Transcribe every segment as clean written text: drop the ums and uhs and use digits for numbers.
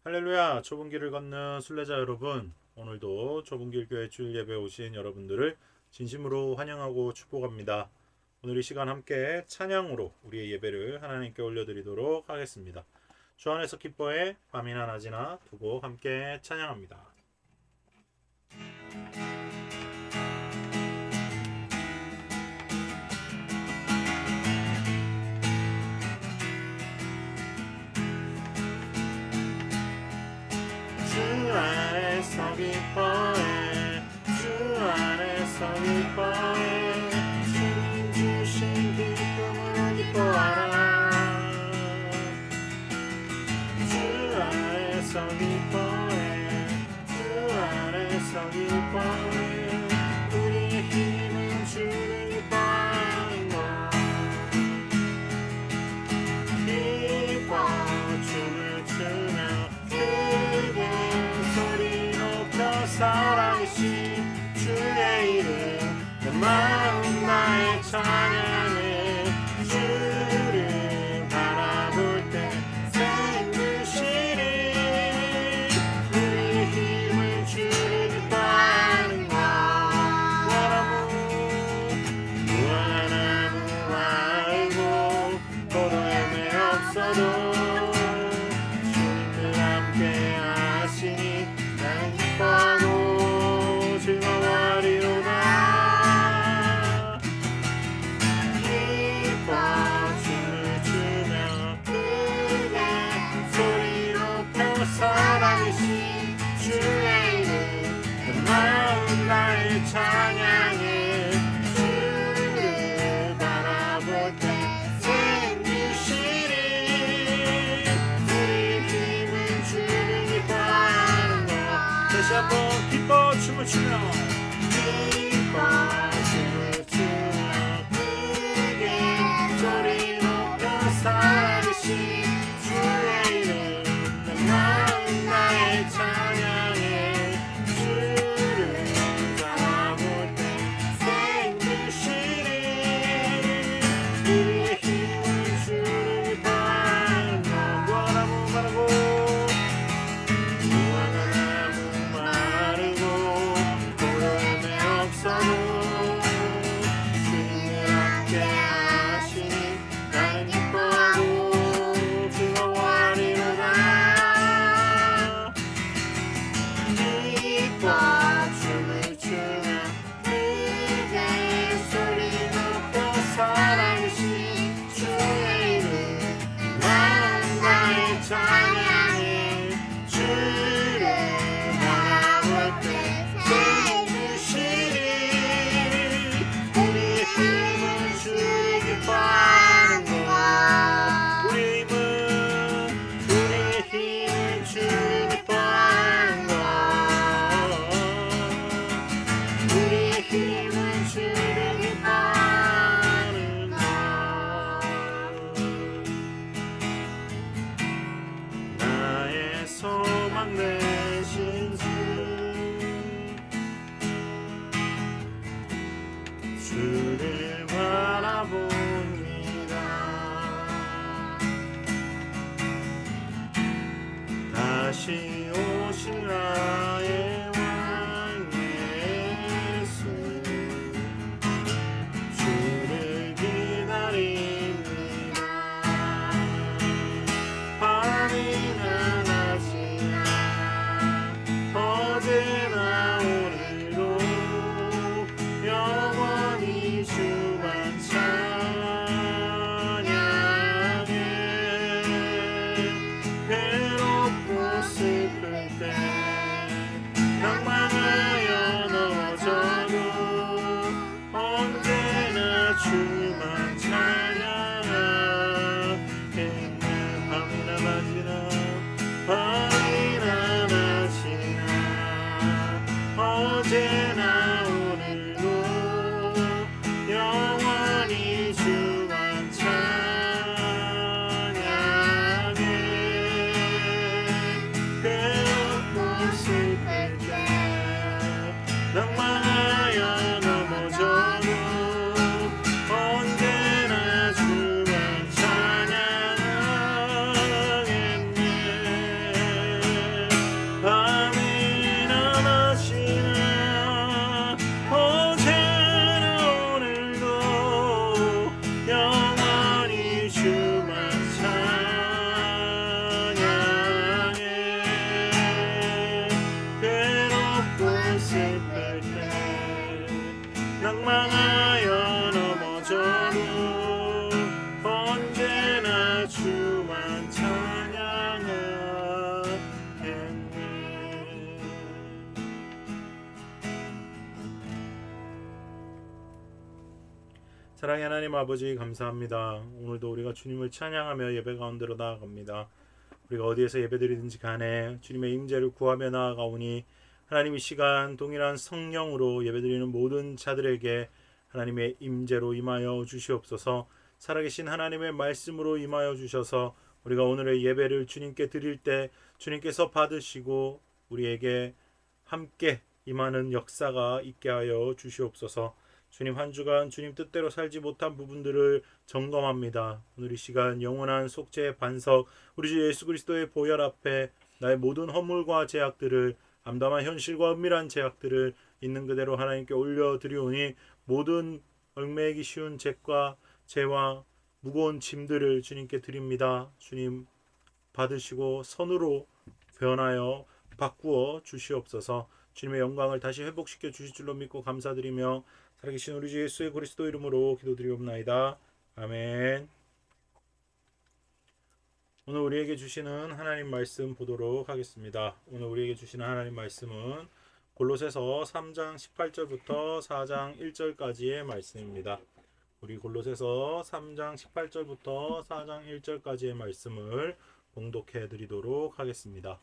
할렐루야. 좁은 길을 걷는 순례자 여러분, 오늘도 좁은 길 교회 주일 예배에 오신 여러분들을 진심으로 환영하고 축복합니다. 오늘 이 시간 함께 찬양으로 우리의 예배를 하나님께 올려드리도록 하겠습니다. 주 안에서 기뻐해 밤이나 낮이나 두 곡 함께 찬양합니다. 주 안에서 기뻐해, 주 안에서 기뻐해, 주님 주신 기쁨으로 기뻐하라. 주 안에서 기뻐해, 주 안에서 기뻐해, 우리의 힘은 주를 기뻐하는 것. 기뻐 춤을 추며 크게 소리 높여 살아계신 주의 이름, 내 마음 나의 찬양해. 주를 바라볼 때 생기시리, 우리의 힘을 주를 기뻐하는 것. 무화과나무 말고 포도향이 없어도 주님과 함께 하시니 나는 기뻐하고 즐거워하리로다. 기뻐 춤을 추며 크게 소리 높여 살아계신 주의 이름, 내 마음 나의 찬양해. 주를 바라볼 때 생기시리, 우리 힘은 주를 기뻐하는 것. 다시 한번 기뻐 춤을 추며 기뻐 춤을 추며 크게 소리 높여 살아계신 주의 이름, 내 마음 나의 찬양해. 주를 바라볼 때 생기시리, 우리의 힘은 주를 기뻐하는 것. 무화과나무 마르고 무화과나무 마르고 포도향이 없어도 주님과 함께 하시니 나는 기뻐하고 즐거워하리로다. 기뻐 춤을 추며 크게 소리 높여 살아계신 주의 이름, 마음 나의 찬양해. 주를 바라볼 때 생기시리, 우리의 힘은 주를 기뻐하는 것. 우리의 힘은 주를 기뻐하는 것. 우리의 힘은 주를 기뻐하는 것. 나의 소망 되신 주를 바라봅니다. 다시 오실 나의 왕 예수, 주를 기다립니다. 밤이나 낮이나 어제나 오늘도 영원히 주만 찬양해. 괴롭고 슬플 때 낭만하여 넘어져도 언제나 주만 찬양하겠네. 밤이나 낮이나 밤이나 낮이나 어제나 오늘도 영원히 주만 찬양해. 괴롭고 슬플 때 낭만하여 넘어져도 언제나 주만 찬양하겠네. 사랑의 하나님 아버지 감사합니다. 오늘도 우리가 주님을 찬양하며 예배 가운데로 나아갑니다. 우리가 어디에서 예배드리든지 간에 주님의 임재를 구하며 나아가오니 하나님 이 시간 동일한 성령으로 예배드리는 모든 자들에게 하나님의 임재로 임하여 주시옵소서. 살아계신 하나님의 말씀으로 임하여 주셔서 우리가 오늘의 예배를 주님께 드릴 때 주님께서 받으시고 우리에게 함께 임하는 역사가 있게 하여 주시옵소서. 주님 한 주간 주님 뜻대로 살지 못한 부분들을 점검합니다. 오늘 이 시간 영원한 속죄의 반석 우리 주 예수 그리스도의 보혈 앞에 나의 모든 허물과 죄악들을 암담한 현실과 은밀한 죄악들을 있는 그대로 하나님께 올려드리오니 모든 얽매이기 쉬운 죄와 무거운 짐들을 주님께 드립니다. 주님 받으시고 선으로 변하여 바꾸어 주시옵소서. 주님의 영광을 다시 회복시켜 주실 줄로 믿고 감사드리며 살아계신 우리 주 예수의 그리스도 이름으로 기도드리옵나이다. 아멘. 오늘 우리에게 주시는 하나님 말씀 보도록 하겠습니다. 오늘 우리에게 주시는 하나님 말씀은 골로새서 3장 18절부터 4장 1절까지의 말씀입니다. 우리 골로새서 3장 18절부터 4장 1절까지의 말씀을 봉독해 드리도록 하겠습니다.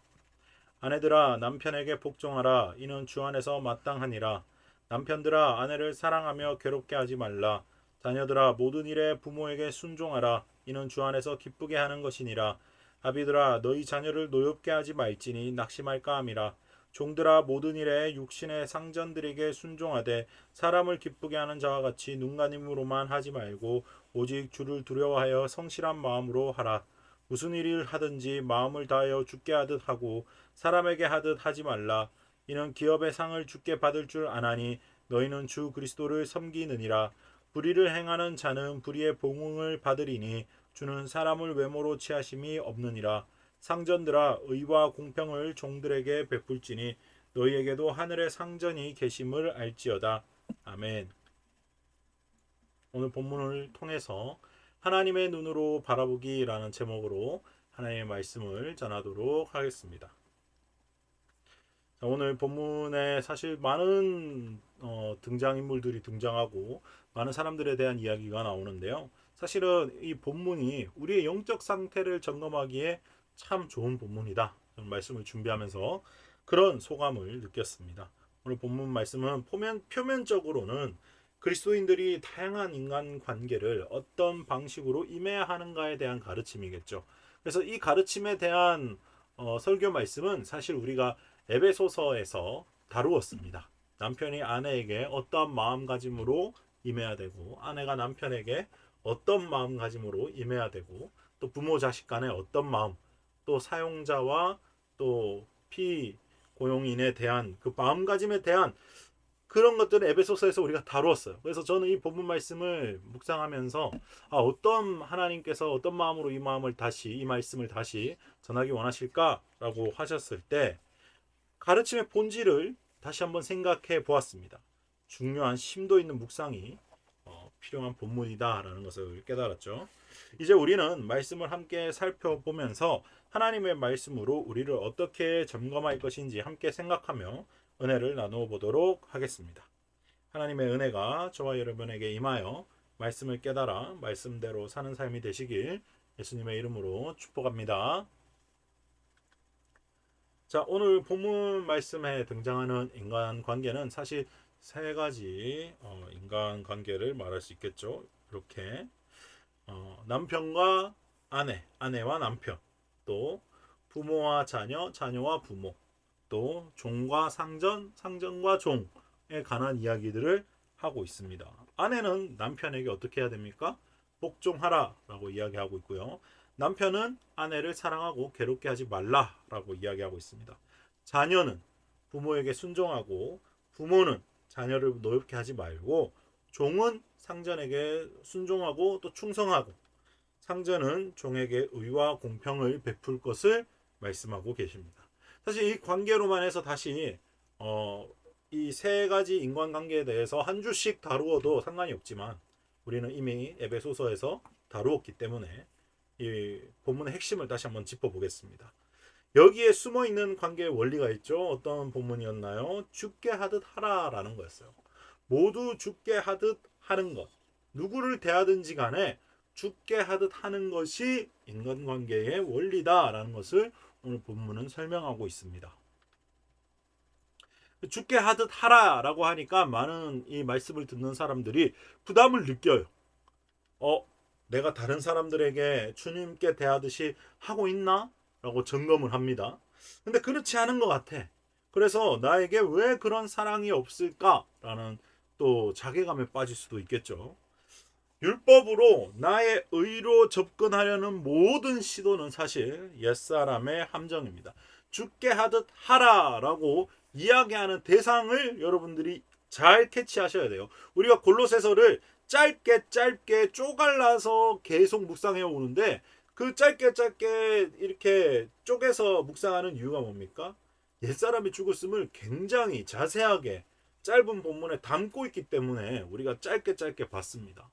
아내들아 남편에게 복종하라. 이는 주 안에서 마땅하니라. 남편들아 아내를 사랑하며 괴롭게 하지 말라. 자녀들아 모든 일에 부모에게 순종하라. 이는 주 안에서 기쁘게 하는 것이니라. 아비들아 너희 자녀를 노엽게 하지 말지니 낙심할까 함이라. 종들아 모든 일에 육신의 상전들에게 순종하되 사람을 기쁘게 하는 자와 같이 눈가림으로만 하지 말고 오직 주를 두려워하여 성실한 마음으로 하라. 무슨 일을 하든지 마음을 다하여 주께 하듯 하고 사람에게 하듯 하지 말라. 이는 기업의 상을 주께 받을 줄 아나니 너희는 주 그리스도를 섬기느니라. 불의를 행하는 자는 불의의 봉응을 받으리니 주는 사람을 외모로 취하심이 없느니라. 상전들아 의와 공평을 종들에게 베풀지니 너희에게도 하늘의 상전이 계심을 알지어다. 아멘. 오늘 본문을 통해서 하나님의 눈으로 바라보기라는 제목으로 하나님의 말씀을 전하도록 하겠습니다. 오늘 본문에 사실 많은 등장인물들이 등장하고 많은 사람들에 대한 이야기가 나오는데요. 사실은 이 본문이 우리의 영적 상태를 점검하기에 참 좋은 본문이다. 저는 말씀을 준비하면서 그런 소감을 느꼈습니다. 오늘 본문 말씀은 표면적으로는 그리스도인들이 다양한 인간 관계를 어떤 방식으로 임해야 하는가에 대한 가르침이겠죠. 그래서 이 가르침에 대한 설교 말씀은 사실 우리가 에베소서에서 다루었습니다. 남편이 아내에게 어떤 마음가짐으로 임해야 되고 아내가 남편에게 어떤 마음가짐으로 임해야 되고 또 부모 자식 간에 어떤 마음 또 사용자와 또 피고용인에 대한 그 마음가짐에 대한 그런 것들은 에베소서에서 우리가 다루었어요. 그래서 저는 이 본문 말씀을 묵상하면서 어떤 하나님께서 어떤 마음으로 이 말씀을 다시 전하기 원하실까라고 하셨을 때 가르침의 본질을 다시 한번 생각해 보았습니다. 중요한 심도 있는 묵상이 필요한 본문이다라는 것을 깨달았죠. 이제 우리는 말씀을 함께 살펴보면서 하나님의 말씀으로 우리를 어떻게 점검할 것인지 함께 생각하며 은혜를 나누어 보도록 하겠습니다. 하나님의 은혜가 저와 여러분에게 임하여 말씀을 깨달아 말씀대로 사는 삶이 되시길 예수님의 이름으로 축복합니다. 자, 오늘 본문 말씀에 등장하는 인간관계는 사실 세 가지 인간관계를 말할 수 있겠죠. 이렇게 남편과 아내, 아내와 남편, 또 부모와 자녀, 자녀와 부모, 또 종과 상전, 상전과 종에 관한 이야기들을 하고 있습니다. 아내는 남편에게 어떻게 해야 됩니까? 복종하라라고 이야기하고 있고요. 남편은 아내를 사랑하고 괴롭게 하지 말라라고 이야기하고 있습니다. 자녀는 부모에게 순종하고 부모는 자녀를 노엽게 하지 말고 종은 상전에게 순종하고 또 충성하고 상전은 종에게 의와 공평을 베풀 것을 말씀하고 계십니다. 사실 이 관계로만 해서 다시 이 세 가지 인간관계에 대해서 한 주씩 다루어도 상관이 없지만 우리는 이미 에베소서에서 다루었기 때문에 이 본문의 핵심을 다시 한번 짚어보겠습니다. 여기에 숨어있는 관계의 원리가 있죠. 어떤 본문이었나요? 죽게 하듯 하라라는 거였어요. 모두 죽게 하듯 하는 것. 누구를 대하든지 간에 죽게 하듯 하는 것이 인간관계의 원리다라는 것을 오늘 본문은 설명하고 있습니다. 죽게 하듯 하라라고 하니까 많은 이 말씀을 듣는 사람들이 부담을 느껴요. 내가 다른 사람들에게 주님께 대하듯이 하고 있나? 라고 점검을 합니다. 근데 그렇지 않은 것 같아. 그래서 나에게 왜 그런 사랑이 없을까라는 또 자괴감에 빠질 수도 있겠죠. 율법으로 나의 의로 접근하려는 모든 시도는 사실 옛사람의 함정입니다. 죽게 하듯 하라라고 이야기하는 대상을 여러분들이 잘 캐치하셔야 돼요. 우리가 골로새서를 짧게 쪼갈라서 계속 묵상해 오는데 그 짧게 이렇게 쪼개서 묵상하는 이유가 뭡니까? 옛사람이 죽었음을 굉장히 자세하게 짧은 본문에 담고 있기 때문에 우리가 짧게 봤습니다.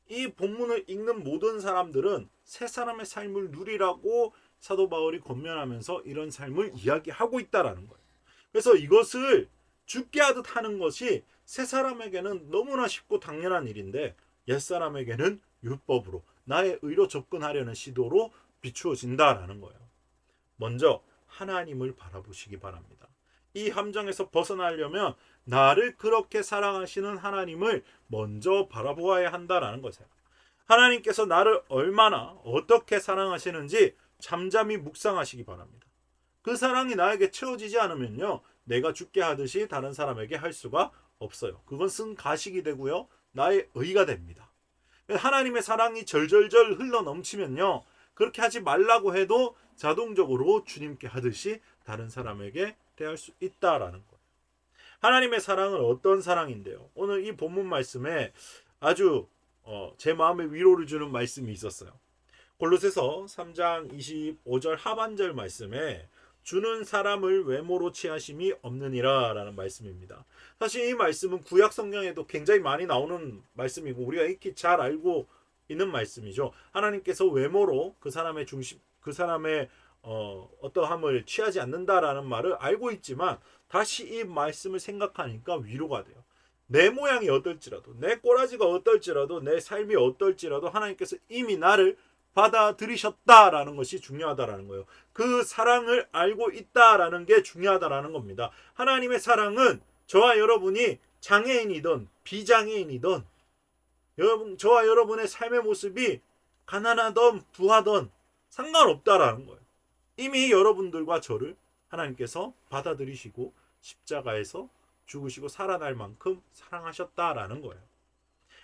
이 본문을 읽는 모든 사람들은 새 사람의 삶을 누리라고 사도 바울이 권면하면서 이런 삶을 이야기하고 있다라는 거예요. 그래서 이것을 죽게 하듯 하는 것이 새 사람에게는 너무나 쉽고 당연한 일인데 옛 사람에게는 율법으로 나의 의로 접근하려는 시도로 비추어진다라는 거예요. 먼저 하나님을 바라보시기 바랍니다. 이 함정에서 벗어나려면 나를 그렇게 사랑하시는 하나님을 먼저 바라보아야 한다라는 것이에요. 하나님께서 나를 얼마나 어떻게 사랑하시는지 잠잠히 묵상하시기 바랍니다. 그 사랑이 나에게 채워지지 않으면요, 내가 죽게 하듯이 다른 사람에게 할 수가 없어요. 그건 쓴 가식이 되고요, 나의 의가 됩니다. 하나님의 사랑이 절절절 흘러 넘치면요, 그렇게 하지 말라고 해도 자동적으로 주님께 하듯이 다른 사람에게 대할 수 있다라는 거예요. 하나님의 사랑은 어떤 사랑인데요? 오늘 이 본문 말씀에 아주 제 마음에 위로를 주는 말씀이 있었어요. 골로새서 3장 25절 하반절 말씀에 주는 사람을 외모로 취하심이 없느니라 라는 말씀입니다. 사실 이 말씀은 구약 성경에도 굉장히 많이 나오는 말씀이고 우리가 익히 잘 알고 있는 말씀이죠. 하나님께서 외모로 그 사람의 어떠함을 취하지 않는다라는 말을 알고 있지만 다시 이 말씀을 생각하니까 위로가 돼요. 내 모양이 어떨지라도, 내 꼬라지가 어떨지라도, 내 삶이 어떨지라도 하나님께서 이미 나를 받아들이셨다라는 것이 중요하다라는 거예요. 그 사랑을 알고 있다라는 게 중요하다라는 겁니다. 하나님의 사랑은 저와 여러분이 장애인이든 비장애인이든 저와 여러분의 삶의 모습이 가난하던 부하던 상관없다라는 거예요. 이미 여러분들과 저를 하나님께서 받아들이시고 십자가에서 죽으시고 살아날 만큼 사랑하셨다라는 거예요.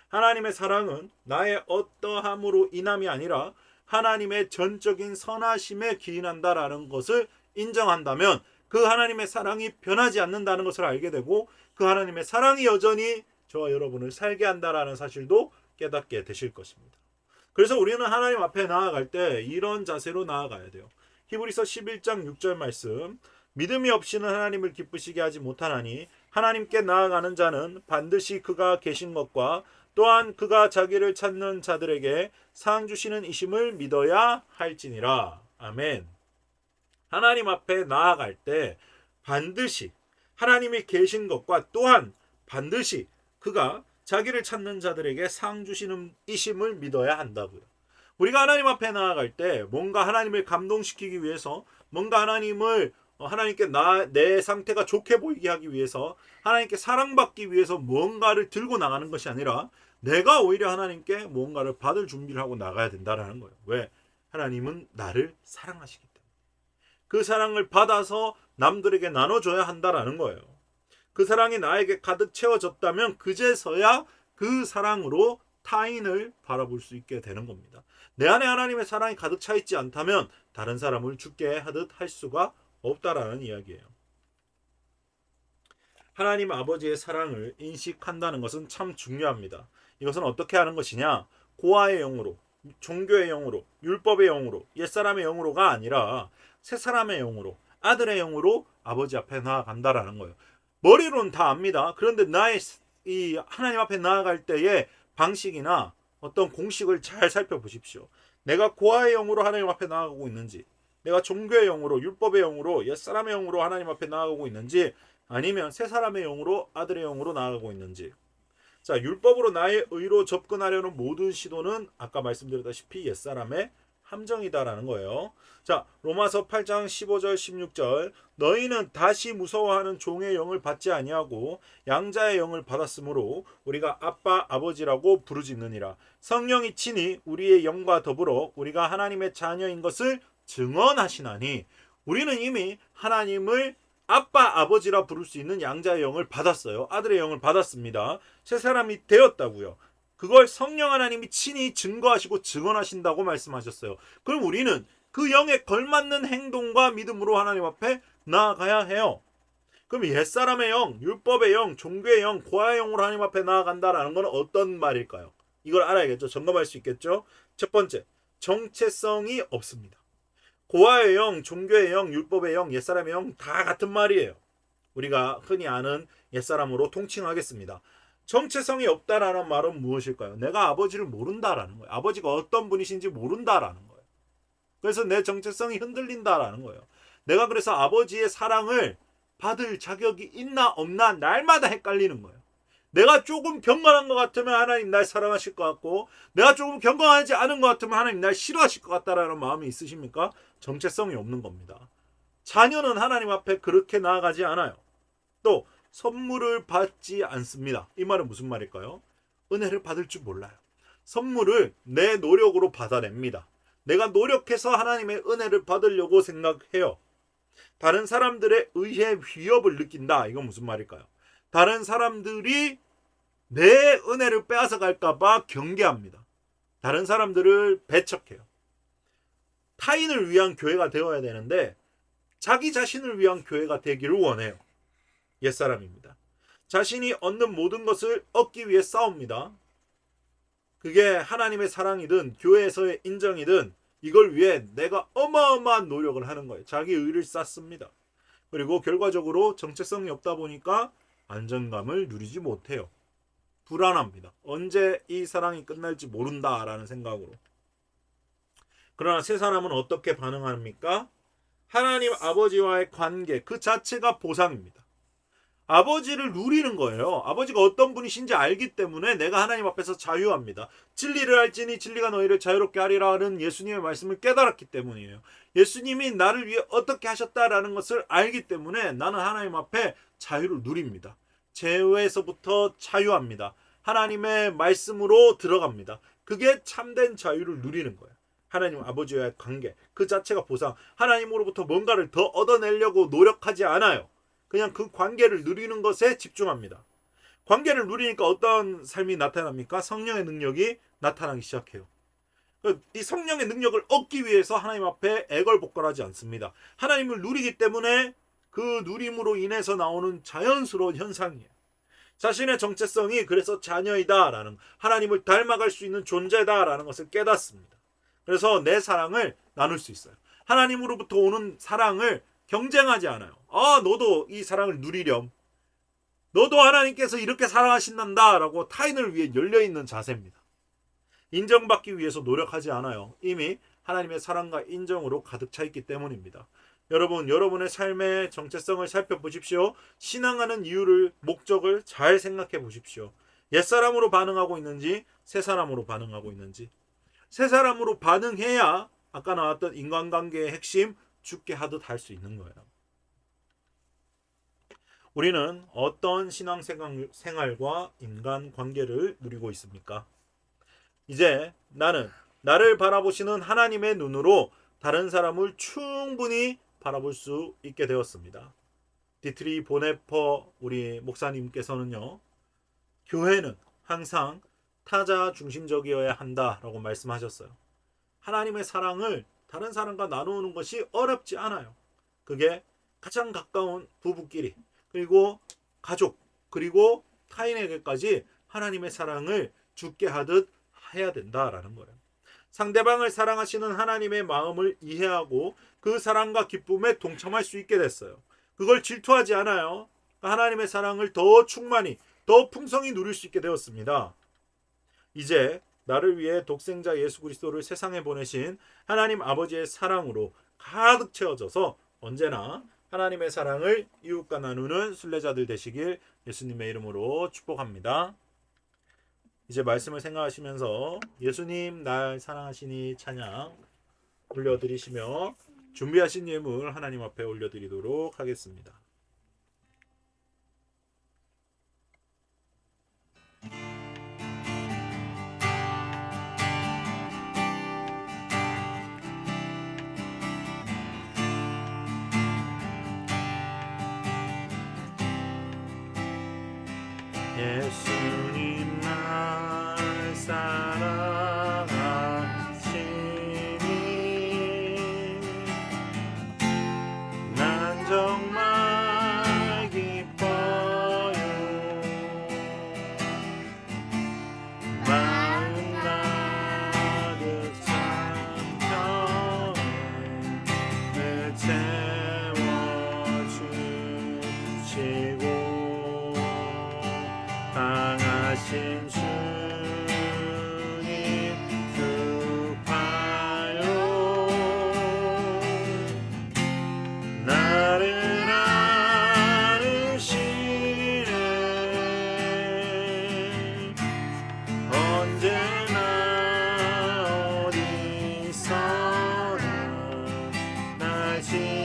하나님의 사랑은 나의 어떠함으로 인함이 아니라 하나님의 전적인 선하심에 기인한다라는 것을 인정한다면 그 하나님의 사랑이 변하지 않는다는 것을 알게 되고 그 하나님의 사랑이 여전히 저와 여러분을 살게 한다라는 사실도 깨닫게 되실 것입니다. 그래서 우리는 하나님 앞에 나아갈 때 이런 자세로 나아가야 돼요. 히브리서 11장 6절 말씀, 믿음이 없이는 하나님을 기쁘시게 하지 못하나니 하나님께 나아가는 자는 반드시 그가 계신 것과 또한 그가 자기를 찾는 자들에게 상 주시는 이심을 믿어야 할지니라. 아멘. 하나님 앞에 나아갈 때 반드시 하나님이 계신 것과 또한 반드시 그가 자기를 찾는 자들에게 상 주시는 이심을 믿어야 한다고요. 우리가 하나님 앞에 나아갈 때 뭔가 하나님을 감동시키기 위해서, 뭔가 하나님께 내 상태가 좋게 보이게 하기 위해서, 하나님께 사랑받기 위해서 무언가를 들고 나가는 것이 아니라 내가 오히려 하나님께 무언가를 받을 준비를 하고 나가야 된다는 거예요. 왜? 하나님은 나를 사랑하시기 때문에. 그 사랑을 받아서 남들에게 나눠줘야 한다는 거예요. 그 사랑이 나에게 가득 채워졌다면 그제서야 그 사랑으로 타인을 바라볼 수 있게 되는 겁니다. 내 안에 하나님의 사랑이 가득 차 있지 않다면 다른 사람을 죽게 하듯 할 수가 없다라는 이야기예요. 하나님 아버지의 사랑을 인식한다는 것은 참 중요합니다. 이것은 어떻게 하는 것이냐? 고아의 영으로, 종교의 영으로, 율법의 영으로, 옛사람의 영으로가 아니라 새사람의 영으로, 아들의 영으로 아버지 앞에 나아간다라는 거예요. 머리로는 다 압니다. 그런데 이 하나님 앞에 나아갈 때의 방식이나 어떤 공식을 잘 살펴보십시오. 내가 고아의 영으로 하나님 앞에 나아가고 있는지, 내가 종교의 영으로, 율법의 영으로, 옛사람의 영으로 하나님 앞에 나아가고 있는지, 아니면 새사람의 영으로, 아들의 영으로 나아가고 있는지. 자, 율법으로 나의 의로 접근하려는 모든 시도는 아까 말씀드렸다시피 옛사람의 함정이다라는 거예요. 자, 로마서 8장 15절 16절 너희는 다시 무서워하는 종의 영을 받지 아니하고 양자의 영을 받았으므로 우리가 아빠 아버지라고 부르짖느니라. 성령이 친히 우리의 영과 더불어 우리가 하나님의 자녀인 것을 증언하시나니 우리는 이미 하나님을 아빠 아버지라 부를 수 있는 양자의 영을 받았어요. 아들의 영을 받았습니다. 새 사람이 되었다고요. 그걸 성령 하나님이 친히 증거하시고 증언하신다고 말씀하셨어요. 그럼 우리는 그 영에 걸맞는 행동과 믿음으로 하나님 앞에 나아가야 해요. 그럼 옛사람의 영, 율법의 영, 종교의 영, 고아의 영으로 하나님 앞에 나아간다라는 건 어떤 말일까요? 이걸 알아야겠죠. 점검할 수 있겠죠. 첫 번째, 정체성이 없습니다. 고아의 영, 종교의 영, 율법의 영, 옛사람의 영 다 같은 말이에요. 우리가 흔히 아는 옛사람으로 통칭하겠습니다. 정체성이 없다라는 말은 무엇일까요? 내가 아버지를 모른다라는 거예요. 아버지가 어떤 분이신지 모른다라는 거예요. 그래서 내 정체성이 흔들린다라는 거예요. 내가 그래서 아버지의 사랑을 받을 자격이 있나 없나 날마다 헷갈리는 거예요. 내가 조금 경건한 것 같으면 하나님 날 사랑하실 것 같고 내가 조금 경건하지 않은 것 같으면 하나님 날 싫어하실 것 같다라는 마음이 있으십니까? 정체성이 없는 겁니다. 자녀는 하나님 앞에 그렇게 나아가지 않아요. 또 선물을 받지 않습니다. 이 말은 무슨 말일까요? 은혜를 받을 줄 몰라요. 선물을 내 노력으로 받아냅니다. 내가 노력해서 하나님의 은혜를 받으려고 생각해요. 다른 사람들의 의해 위협을 느낀다. 이건 무슨 말일까요? 다른 사람들이 내 은혜를 빼앗아 갈까봐 경계합니다. 다른 사람들을 배척해요. 타인을 위한 교회가 되어야 되는데 자기 자신을 위한 교회가 되기를 원해요. 옛사람입니다. 자신이 얻는 모든 것을 얻기 위해 싸웁니다. 그게 하나님의 사랑이든 교회에서의 인정이든 이걸 위해 내가 어마어마한 노력을 하는 거예요. 자기 의를 쌓습니다. 그리고 결과적으로 정체성이 없다 보니까 안정감을 누리지 못해요. 불안합니다. 언제 이 사랑이 끝날지 모른다라는 생각으로. 그러나 새 사람은 어떻게 반응합니까? 하나님 아버지와의 관계 그 자체가 보상입니다. 아버지를 누리는 거예요. 아버지가 어떤 분이신지 알기 때문에 내가 하나님 앞에서 자유합니다. 진리를 알지니 진리가 너희를 자유롭게 하리라는 예수님의 말씀을 깨달았기 때문이에요. 예수님이 나를 위해 어떻게 하셨다라는 것을 알기 때문에 나는 하나님 앞에 자유를 누립니다. 죄에서부터 자유합니다. 하나님의 말씀으로 들어갑니다. 그게 참된 자유를 누리는 거예요. 하나님 아버지와의 관계 그 자체가 보상. 하나님으로부터 뭔가를 더 얻어내려고 노력하지 않아요. 그냥 그 관계를 누리는 것에 집중합니다. 관계를 누리니까 어떤 삶이 나타납니까? 성령의 능력이 나타나기 시작해요. 이 성령의 능력을 얻기 위해서 하나님 앞에 애걸복걸하지 않습니다. 하나님을 누리기 때문에 그 누림으로 인해서 나오는 자연스러운 현상이에요. 자신의 정체성이 그래서 자녀이다라는, 하나님을 닮아갈 수 있는 존재다라는 것을 깨닫습니다. 그래서 내 사랑을 나눌 수 있어요. 하나님으로부터 오는 사랑을 경쟁하지 않아요. 너도 이 사랑을 누리렴. 너도 하나님께서 이렇게 사랑하신단다라고 타인을 위해 열려있는 자세입니다. 인정받기 위해서 노력하지 않아요. 이미 하나님의 사랑과 인정으로 가득 차 있기 때문입니다. 여러분, 여러분의 삶의 정체성을 살펴보십시오. 신앙하는 이유를, 목적을 잘 생각해 보십시오. 옛사람으로 반응하고 있는지 새사람으로 반응하고 있는지. 새사람으로 반응해야 아까 나왔던 인간관계의 핵심 죽게 하듯 할 수 있는 거예요. 우리는 어떤 신앙생활과 인간관계를 누리고 있습니까? 이제 나를 바라보시는 하나님의 눈으로 다른 사람을 충분히 바라볼 수 있게 되었습니다. 디트리 보네퍼 우리 목사님께서는요, 교회는 항상 타자 중심적이어야 한다라고 말씀하셨어요. 하나님의 사랑을 다른 사람과 나누는 것이 어렵지 않아요. 그게 가장 가까운 부부끼리, 그리고 가족, 그리고 타인에게까지 하나님의 사랑을 주게 하듯 해야 된다라는 거예요. 상대방을 사랑하시는 하나님의 마음을 이해하고 그 사랑과 기쁨에 동참할 수 있게 됐어요. 그걸 질투하지 않아요. 하나님의 사랑을 더 충만히, 더 풍성히 누릴 수 있게 되었습니다. 이제 나를 위해 독생자 예수 그리스도를 세상에 보내신 하나님 아버지의 사랑으로 가득 채워져서 언제나 하나님의 사랑을 이웃과 나누는 순례자들 되시길 예수님의 이름으로 축복합니다. 이제 말씀을 생각하시면서 예수님 날 사랑하시니 찬양 올려드리시며 준비하신 예물 하나님 앞에 올려드리도록 하겠습니다. 예수님 날 사랑하시니 난 정말 기뻐요. 마음 가득 찬 평안을 채워주시고 강하신 주님 급하여 나를 안으시네. 언제나 어디서나 날 지켜주시네.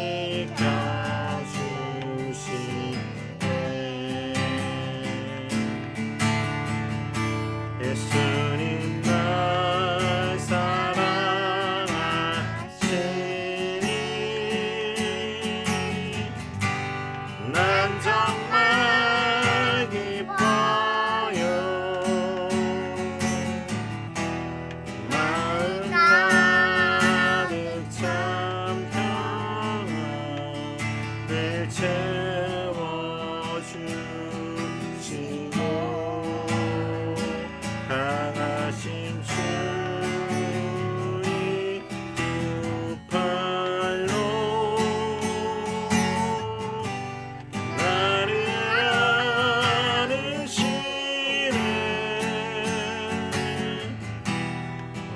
예수님 날 사랑하시니 난 정말 기뻐요. 마음 가득 찬 평안을 채워주시고 강하신 주님 두 팔로 나를 안으시네.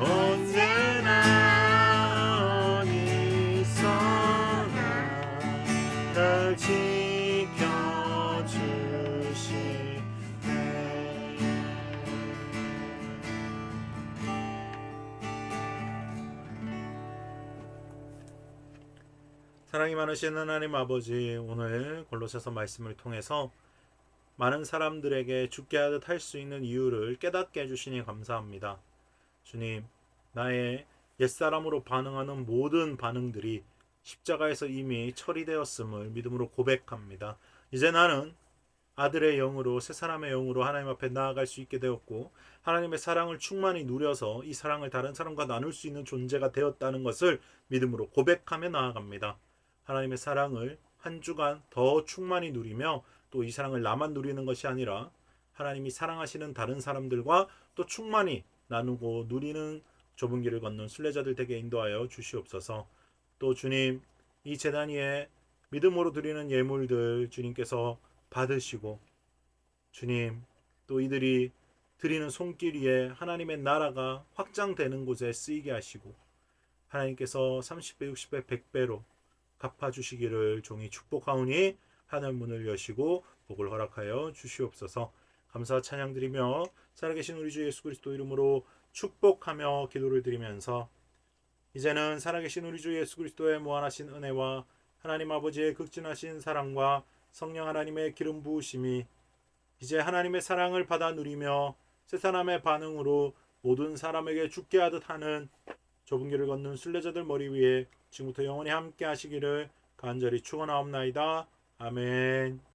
언제나 어디서나 날 지켜주시네. 사랑이 많으신 하나님 아버지, 오늘 골로새서 말씀을 통해서 많은 사람들에게 죽게 하듯 할 수 있는 이유를 깨닫게 해주시니 감사합니다. 주님, 나의 옛사람으로 반응하는 모든 반응들이 십자가에서 이미 처리되었음을 믿음으로 고백합니다. 이제 나는 아들의 영으로 새 사람의 영으로 하나님 앞에 나아갈 수 있게 되었고 하나님의 사랑을 충만히 누려서 이 사랑을 다른 사람과 나눌 수 있는 존재가 되었다는 것을 믿음으로 고백하며 나아갑니다. 하나님의 사랑을 한 주간 더 충만히 누리며 또 이 사랑을 나만 누리는 것이 아니라 하나님이 사랑하시는 다른 사람들과 또 충만히 나누고 누리는 좁은 길을 걷는 순례자들 되게 인도하여 주시옵소서. 또 주님, 이 제단 위에 믿음으로 드리는 예물들 주님께서 받으시고 주님, 또 이들이 드리는 손길 위에 하나님의 나라가 확장되는 곳에 쓰이게 하시고 하나님께서 30배, 60배, 100배로 갚아주시기를 종이 축복하오니 하늘 문을 여시고 복을 허락하여 주시옵소서. 감사 찬양드리며 살아계신 우리 주 예수 그리스도 이름으로 축복하며 기도를 드리면서 이제는 살아계신 우리 주 예수 그리스도의 무한하신 은혜와 하나님 아버지의 극진하신 사랑과 성령 하나님의 기름 부으심이 이제 하나님의 사랑을 받아 누리며 새 사람의 반응으로 모든 사람에게 죽게 하듯 하는 좁은 길을 걷는 순례자들 머리 위에 지금부터 영원히 함께 하시기를 간절히 축원하옵나이다. 아멘.